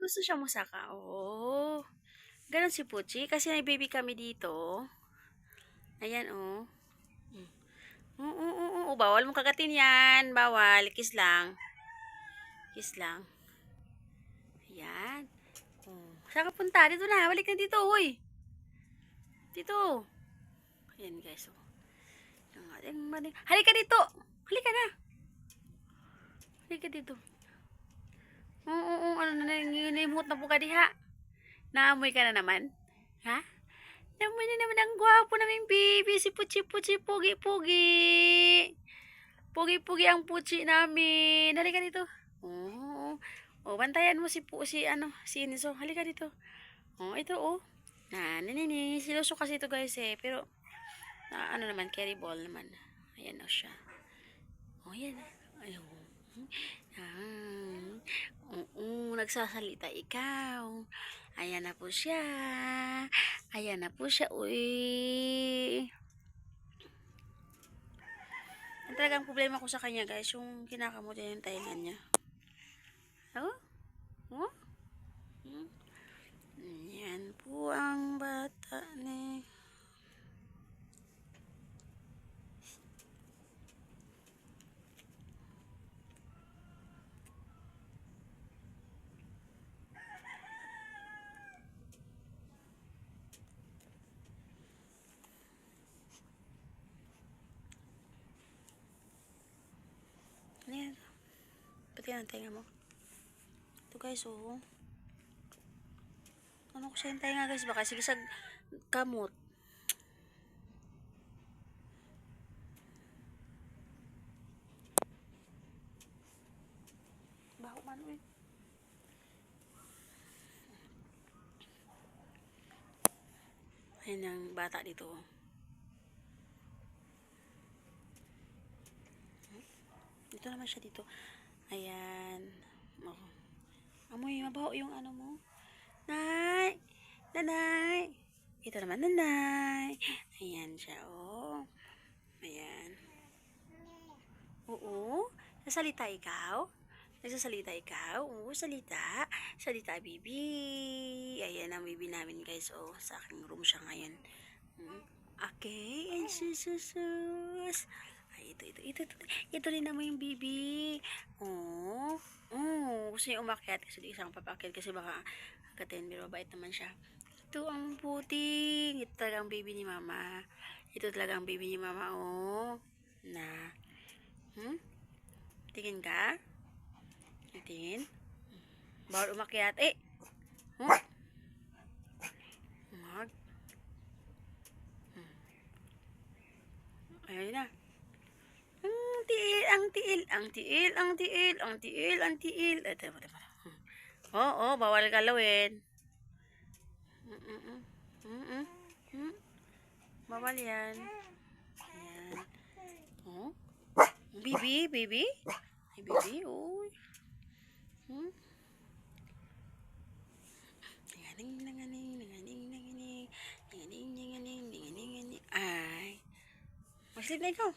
Gusto siya musaka. Oo. Ganon si Puchi. Kasi may baby kami dito. Ayan, oh. Oo, oo, oo. Bawal mong kagatin yan. Bawal. Kiss lang. Kiss lang. Ayan. Oh. Saan ka punta? Dito na. Balik na dito, uy. Dito. Ayan, guys. Oh. Halika dito. Halika na. Halika dito. Oo, oo. Ano na, nanginimot na po ka diha. Naamoy ka na naman. Ha? Naamoy na naman ang gwapo naming baby. Si Puchi, Puchi, Pugi, Pugi. Pugi, Pugi ang Puchi namin. Halika dito. Oo. Oh, bantayan mo si Enzo. Halika dito. Oh, ito oh. Nanini. Siluso kasi ito guys eh. Pero, ano naman, carry ball naman. Ayan o siya. Oh, yan. Ayun. Oo, nagsasalita ikaw. Ayan na po siya. Ayan na po siya. Uy. Ang talagang problema ko sa kanya guys, yung kinakamot niya yung taingan niya. Oh? Oh? Yan po ang bata ni... Ano yan? Ba't yan ang tainga mo? Ito guys, oh. Ano ko siya yung tainga guys? Baka sige sa kamot. Baho man eh. Ayan ang bata dito. Dito naman siya dito. Ayan. Oh. Amoy, mabaho yung ano mo. Nay! Nanay! Ito naman, nanay. Ayan siya, oh. Ayan. Oo. Nasalita ikaw? Nagsasalita ikaw? Oo, salita. Salita, baby. Ayan ang baby namin, guys. Oh, sa aking room siya ngayon. Okay. And sususus. Ay, ito rin naman yung baby. Oh. Oh. Gusto niya umakyat. Kasi di isang papakyat kasi baka agatin. Pero mabait naman siya. Ito ang puting. Ito talagang baby ni mama. Ito talagang baby ni mama, oh. Na. Tingin ka? Tingin? Bawal umakyat. Eh! Huh? Mag. Ayun na. Ang tiil, ang tiil, ang tiil, ang tiil, ang tiil, ang tiil. Ito. Oo, bawal galawin. Bawal yan. Ayan. Oh. Baby, baby. Ay, baby, uy. Ay. Mag-sleep na ikaw.